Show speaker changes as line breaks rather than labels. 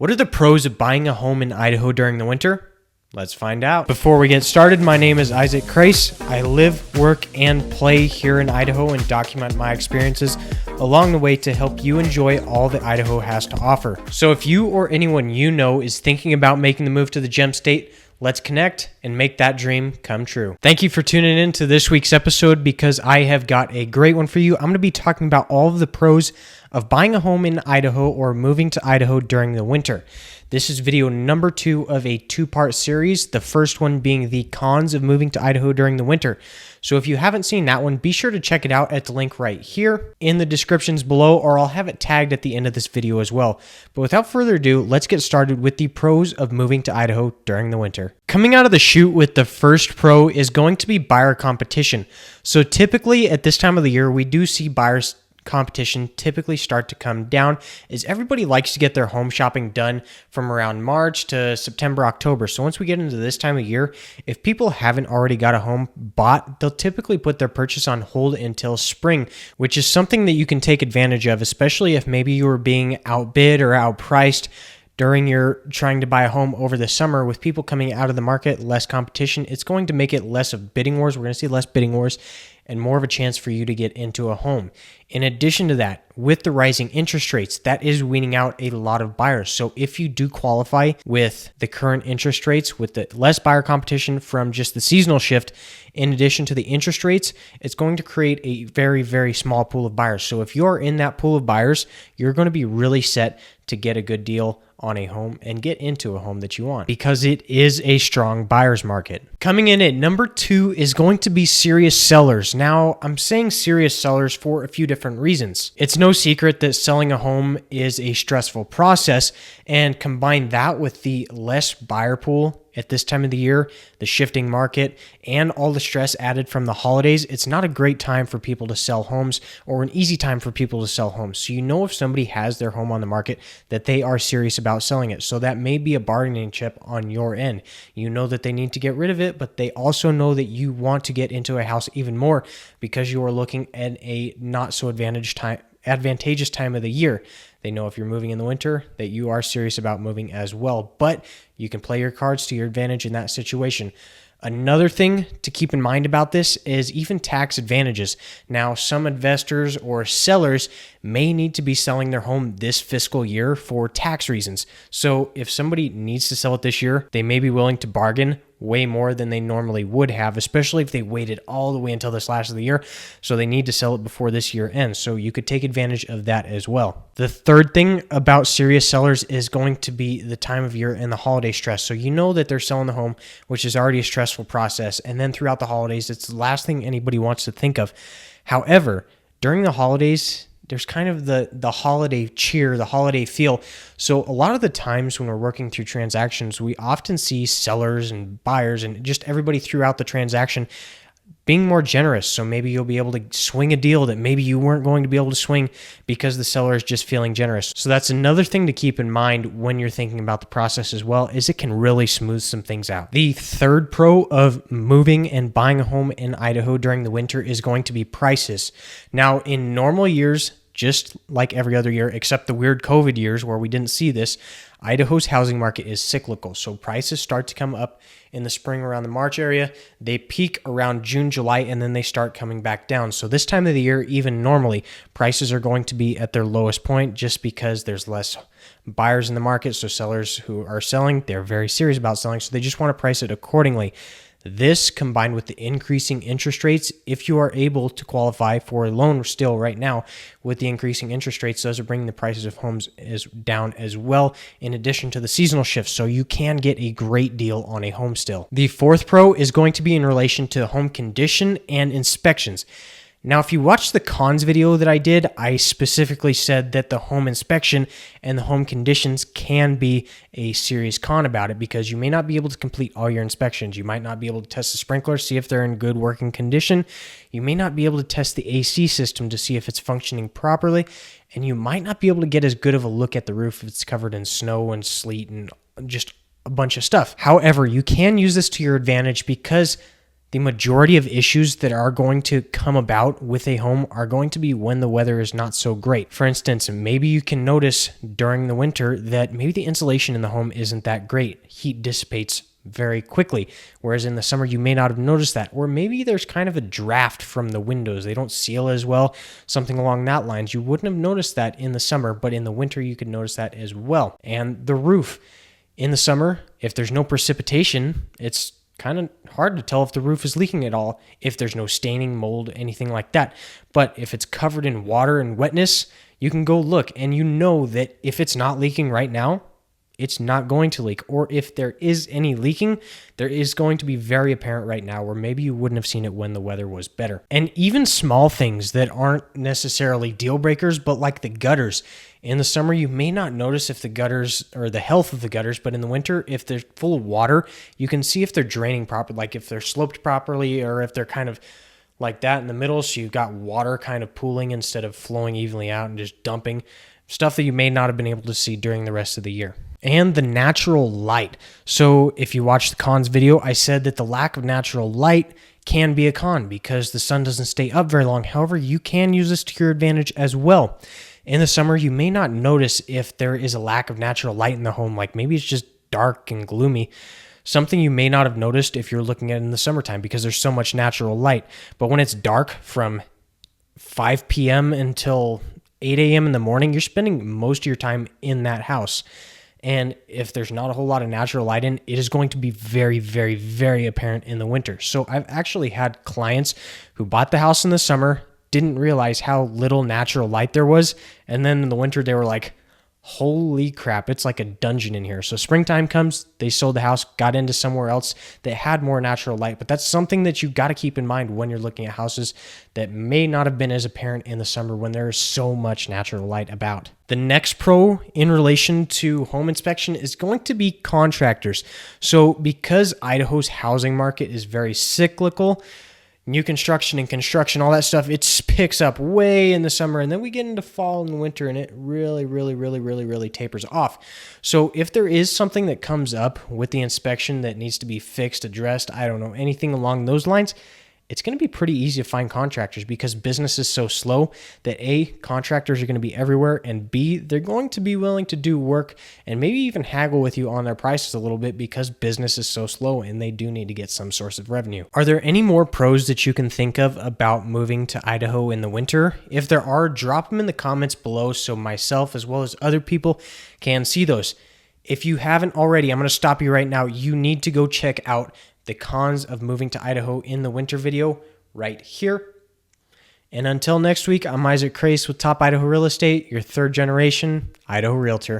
What are the pros of buying a home in Idaho during the winter? Let's find out. Before we get started, my name is Isaac Crace. I live, work, and play here in Idaho and document my experiences along the way to help you enjoy all that Idaho has to offer. So if you or anyone you know is thinking about making the move to the Gem State, let's connect and make that dream come true. Thank you for tuning in to this week's episode because I have got a great one for you. I'm going to be talking about all of the pros of buying a home in Idaho or moving to Idaho during the winter. This is video number 2 of a 2-part series, the first one being the cons of moving to Idaho during the winter. So if you haven't seen that one, be sure to check it out at the link right here in the descriptions below, or I'll have it tagged at the end of this video as well. But without further ado, let's get started with the pros of moving to Idaho during the winter. Coming out of the chute with the first pro is going to be buyer competition. So typically at this time of the year, we do see buyers competition typically start to come down as everybody likes to get their home shopping done from around March to September, October. So once we get into this time of year, if people haven't already got a home bought, they'll typically put their purchase on hold until spring, which is something that you can take advantage of, especially if maybe you were being outbid or outpriced during your trying to buy a home over the summer. With people coming out of the market, less competition, it's going to make it less of bidding wars. We're going to see less bidding wars and more of a chance for you to get into a home. In addition to that, with the rising interest rates, that is weaning out a lot of buyers. So if you do qualify with the current interest rates, with the less buyer competition from just the seasonal shift, in addition to the interest rates, it's going to create a very, very small pool of buyers. So if you're in that pool of buyers, you're going to be really set to get a good deal on a home and get into a home that you want because it is a strong buyer's market. Coming in at number 2 is going to be serious sellers. Now, I'm saying serious sellers for a few different reasons. It's no secret that selling a home is a stressful process, and combine that with the less buyer pool at this time of the year, the shifting market, and all the stress added from the holidays, it's not a great time for people to sell homes or an easy time for people to sell homes. So you know if somebody has their home on the market that they are serious about selling it. So that may be a bargaining chip on your end. You know that they need to get rid of it, but they also know that you want to get into a house even more because you are looking at a not so advantageous time of the year. They know if you're moving in the winter that you are serious about moving as well, but you can play your cards to your advantage in that situation. Another thing to keep in mind about this is even tax advantages. Now, some investors or sellers may need to be selling their home this fiscal year for tax reasons. So if somebody needs to sell it this year, they may be willing to bargain way more than they normally would have, especially if they waited all the way until this last of the year. So they need to sell it before this year ends. So you could take advantage of that as well. The third thing about serious sellers is going to be the time of year and the holiday stress. So you know that they're selling the home, which is already a stressful process. And then throughout the holidays, it's the last thing anybody wants to think of. However, during the holidays, there's kind of the holiday cheer, the holiday feel. So a lot of the times when we're working through transactions, we often see sellers and buyers and just everybody throughout the transaction being more generous. So maybe you'll be able to swing a deal that maybe you weren't going to be able to swing because the seller is just feeling generous. So that's another thing to keep in mind when you're thinking about the process as well, is it can really smooth some things out. The third pro of moving and buying a home in Idaho during the winter is going to be prices. Now, in normal years, just like every other year, except the weird COVID years where we didn't see this, Idaho's housing market is cyclical. So prices start to come up in the spring around the March area. They peak around June, July, and then they start coming back down. So this time of the year, even normally, prices are going to be at their lowest point just because there's less buyers in the market. So sellers who are selling, they're very serious about selling. So they just want to price it accordingly. This combined with the increasing interest rates, if you are able to qualify for a loan still right now with the increasing interest rates, those are bringing the prices of homes down as well, in addition to the seasonal shifts. So you can get a great deal on a home still. The fourth pro is going to be in relation to home condition and inspections. Now, if you watch the cons video that I did, I specifically said that the home inspection and the home conditions can be a serious con about it because you may not be able to complete all your inspections. You might not be able to test the sprinklers, see if they're in good working condition. You may not be able to test the AC system to see if it's functioning properly. And you might not be able to get as good of a look at the roof if it's covered in snow and sleet and just a bunch of stuff. However, you can use this to your advantage because The majority of issues that are going to come about with a home are going to be when the weather is not so great. For instance, maybe you can notice during the winter that maybe the insulation in the home isn't that great. Heat dissipates very quickly, whereas in the summer you may not have noticed that. Or maybe there's kind of a draft from the windows. They don't seal as well, something along that lines. You wouldn't have noticed that in the summer, but in the winter you could notice that as well. And the roof. In the summer, if there's no precipitation, it's kind of hard to tell if the roof is leaking at all, if there's no staining, mold, anything like that. But if it's covered in water and wetness, you can go look and you know that if it's not leaking right now, it's not going to leak. Or if there is any leaking, there is going to be very apparent right now, where maybe you wouldn't have seen it when the weather was better. And even small things that aren't necessarily deal breakers, but like the gutters. In the summer, you may not notice if the gutters or the health of the gutters, but in the winter, if they're full of water, you can see if they're draining properly, like if they're sloped properly or if they're kind of like that in the middle. So you've got water kind of pooling instead of flowing evenly out and just dumping, stuff that you may not have been able to see during the rest of the year. And the natural light. So if you watch the cons video, I said that the lack of natural light can be a con because the sun doesn't stay up very long. However, you can use this to your advantage as well. In the summer, you may not notice if there is a lack of natural light in the home, like maybe it's just dark and gloomy. Something you may not have noticed if you're looking at it in the summertime because there's so much natural light. But when it's dark from 5 p.m. until 8 a.m. in the morning, you're spending most of your time in that house. And if there's not a whole lot of natural light in, it is going to be very, very, very apparent in the winter. So I've actually had clients who bought the house in the summer, didn't realize how little natural light there was. And then in the winter, they were like, holy crap, it's like a dungeon in here. So springtime comes, they sold the house, got into somewhere else that had more natural light. But that's something that you've got to keep in mind when you're looking at houses that may not have been as apparent in the summer when there is so much natural light about. The next pro in relation to home inspection is going to be contractors. So because Idaho's housing market is very cyclical, new construction and construction, all that stuff, it picks up way in the summer, and then we get into fall and winter, and it really tapers off. So if there is something that comes up with the inspection that needs to be fixed, addressed, I don't know, anything along those lines, it's going to be pretty easy to find contractors because business is so slow that A, contractors are going to be everywhere, and B, they're going to be willing to do work and maybe even haggle with you on their prices a little bit because business is so slow and they do need to get some source of revenue. Are there any more pros that you can think of about moving to Idaho in the winter? If there are, drop them in the comments below so myself as well as other people can see those. If you haven't already, I'm going to stop you right now. You need to go check out the cons of moving to Idaho in the winter video right here. And until next week, I'm Isaac Crace with Top Idaho Real Estate, your third generation Idaho Realtor.